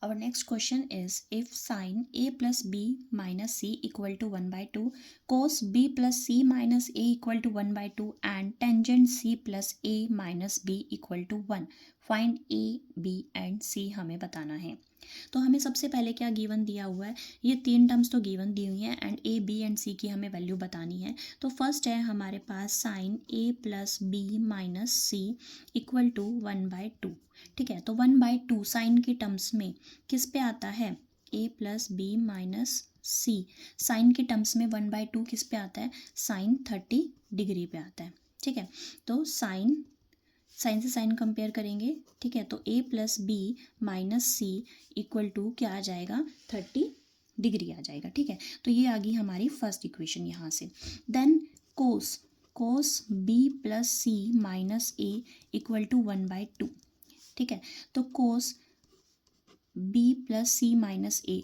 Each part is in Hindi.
Our next question is, if sine a plus b minus c equal to 1 by 2, cos b plus c minus a equal to 1 by 2 and tangent c plus a minus b equal to 1, find a, b and c हमें बताना है। तो हमें सबसे पहले क्या गिवन दिया हुआ है, ये तीन टर्म्स तो गिवन दी हुई हैं and A B and C की हमें वैल्यू बतानी है। तो फर्स्ट है हमारे पास sine A plus B minus C equal to 1 by 2। ठीक है, तो 1 बाई 2 साइन की टर्म्स में किस पे आता है, ए प्लस बी माइनस सी। साइन के टर्म्स में 1 बाई 2 किस पे आता है, साइन 30 डिग्री पे आता है। ठीक है, तो साइन से साइन कंपेयर करेंगे। ठीक है, तो A plus B minus C equal to क्या आ जाएगा, 30 डिग्री आ जाएगा। ठीक है, तो ये आ गई हमारी फर्स्ट इक्वेशन यहाँ से। Then cos B plus C minus A equal to 1 by 2। ठीक है, तो cos B plus C minus A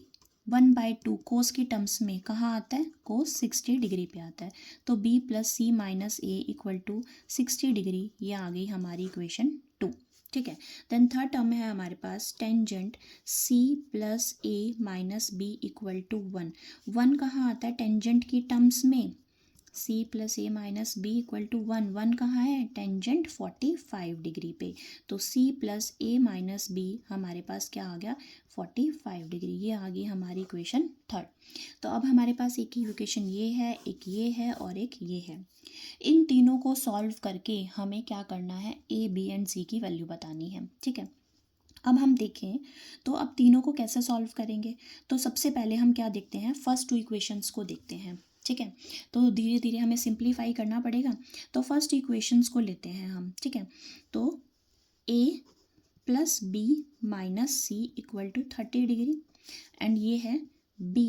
1 by 2 cos की टर्म्स में कहाँ आता है, कोस 60 डिग्री पे आता है। तो B plus C minus A equal to 60 degree, ये आ गई हमारी इक्वेशन 2। ठीक है, देन थर्ड टर्म है हमारे पास tangent C plus A minus B equal to 1 कहाँ आता है टेंजेंट की टर्म्स में, c plus A minus B equal to 1 कहाँ है, टेंजेंट 45 डिग्री पे। तो c plus A minus B हमारे पास क्या आ गया, 45 डिग्री, ये आ गई हमारी इक्वेशन थर्ड। तो अब हमारे पास एक इक्वेशन ये है, एक ये है और एक ये है। इन तीनों को सॉल्व करके हमें क्या करना है, ए बी एंड सी की वैल्यू बतानी है। ठीक है, अब हम देखें तो अब तीनों को कैसे सॉल्व करेंगे। तो सबसे पहले हम क्या देखते हैं, फर्स्ट टू इक्वेशंस को देखते हैं। ठीक है, तो धीरे धीरे हमें सिंप्लीफाई करना पड़ेगा। तो फर्स्ट इक्वेशंस को लेते हैं हम। ठीक है, तो a plus B minus C equal to 30 degree and ये है b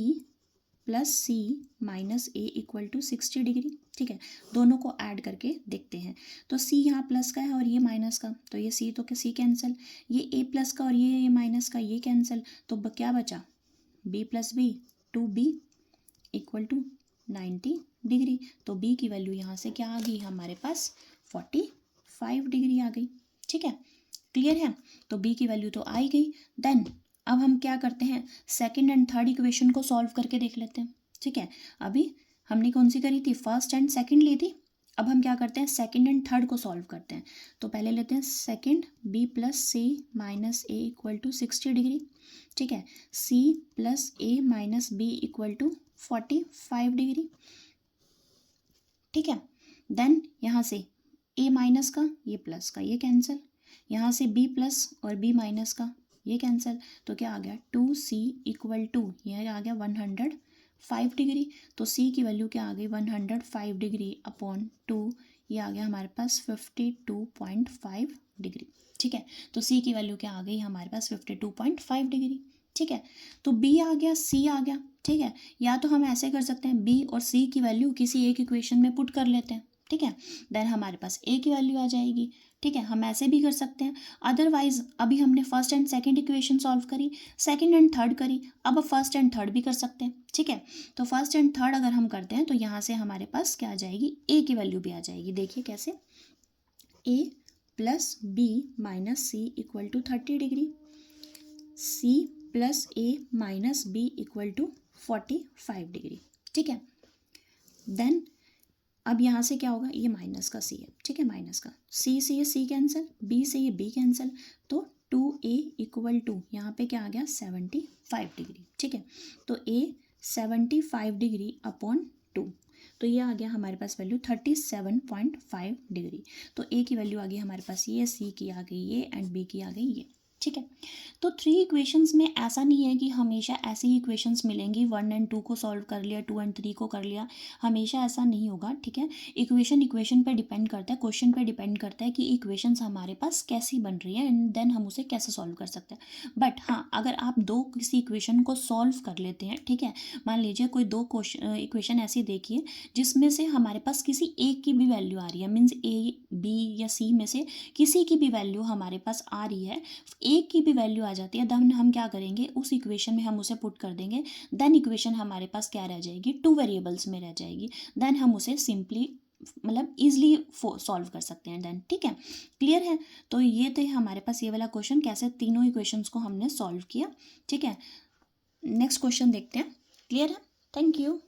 plus C minus A equal to 60 degree. ठीक है, दोनों को ऐड करके देखते हैं। तो c यहाँ प्लस का है और ये माइनस का, तो ये c तो c कैंसिल, ये a प्लस का और ये माइनस का ये कैंसिल, तो क्या बचा, b plus B 2b equal to 90 degree. तो b की वैल्यू यहाँ से क्या आ गई हमारे पास, 45 डिग्री आ गई। ठीक है, क्लियर है, तो b की वैल्यू तो आ ही गई। देन अब हम क्या करते हैं, सेकंड एंड थर्ड इक्वेशन को सॉल्व करके देख लेते हैं। ठीक है, अभी हमने कौन सी करी थी, फर्स्ट एंड सेकंड ली थी। अब हम क्या करते हैं, सेकंड एंड थर्ड को सॉल्व करते हैं। तो पहले लेते हैं second, b plus C minus A equal to 60 degree. ठीक है, c plus A minus B equal to 45 degree. ठीक है, देन यहाँ से a माइनस का ये प्लस का ये कैंसिल, यहाँ से b प्लस और b माइनस का ये कैंसिल, तो क्या आ गया 2c इक्वल टू, यह आ गया 105 डिग्री। तो c की वैल्यू क्या आ गई, 105 डिग्री अपॉन 2, ये आ गया हमारे पास 52.5 डिग्री। ठीक है, तो c की वैल्यू क्या आ गई हमारे पास, 52.5 डिग्री। ठीक है, तो b आ गया, c आ गया। ठीक है, या तो हम ऐसे कर सकते हैं, b और c की वैल्यू किसी एक इक्वेशन में पुट कर लेते हैं। ठीक है, देन हमारे पास a की वैल्यू आ जाएगी। ठीक है, हम ऐसे भी कर सकते हैं। अदरवाइज अभी हमने first and second equation solve करी, सेकंड एंड थर्ड करी, अब फर्स्ट एंड थर्ड भी कर सकते हैं। ठीक है, तो फर्स्ट एंड थर्ड अगर हम करते हैं तो यहाँ से हमारे पास क्या आ जाएगी, a की वैल्यू भी आ जाएगी। देखिए कैसे, a plus B minus C equal to 30 degree, c plus A minus B equal to 45 degree. ठीक है, देन अब यहाँ से क्या होगा, ये माइनस का c है। ठीक है, माइनस का c से ये c कैंसिल, b से ये b कैंसिल, तो 2a इक्वल टू यहाँ पे क्या आ गया, 75 डिग्री। ठीक है, तो a 75 डिग्री अपॉन 2, तो ये आ गया हमारे पास वैल्यू 37.5 डिग्री। तो a की वैल्यू आ गई हमारे पास ये, c की आ गई ये एंड b की आ गई ये। ठीक है, तो 3 इक्वेशंस में ऐसा नहीं है कि हमेशा ऐसी इक्वेशंस मिलेंगी, 1 एंड 2 को सॉल्व कर लिया, 2 एंड 3 को कर लिया, हमेशा ऐसा नहीं होगा। ठीक है, इक्वेशन पे डिपेंड करता है, क्वेश्चन पे डिपेंड करता है कि इक्वेशंस हमारे पास कैसी बन रही है एंड देन हम उसे कैसे सॉल्व कर सकते हैं। बट हाँ, अगर आप दो किसी इक्वेशन को सॉल्व कर लेते हैं, ठीक है, मान लीजिए कोई दो इक्वेशन ऐसी देखिए जिसमें से हमारे पास किसी एक की भी वैल्यू आ रही है, मीन्स ए बी या सी में से किसी की भी वैल्यू हमारे पास आ रही है, एक की भी वैल्यू आ जाती है, देन हम क्या करेंगे, उस इक्वेशन में हम उसे पुट कर देंगे। देन इक्वेशन हमारे पास क्या रह जाएगी, 2 वेरिएबल्स में रह जाएगी। देन हम उसे सिंपली मतलब ईजिली सॉल्व कर सकते हैं देन, ठीक है, क्लियर है। तो ये थे हमारे पास ये वाला क्वेश्चन, कैसे तीनों इक्वेशंस को हमने सॉल्व किया, ठीक है। नेक्स्ट क्वेश्चन देखते हैं, क्लियर है। Thank you.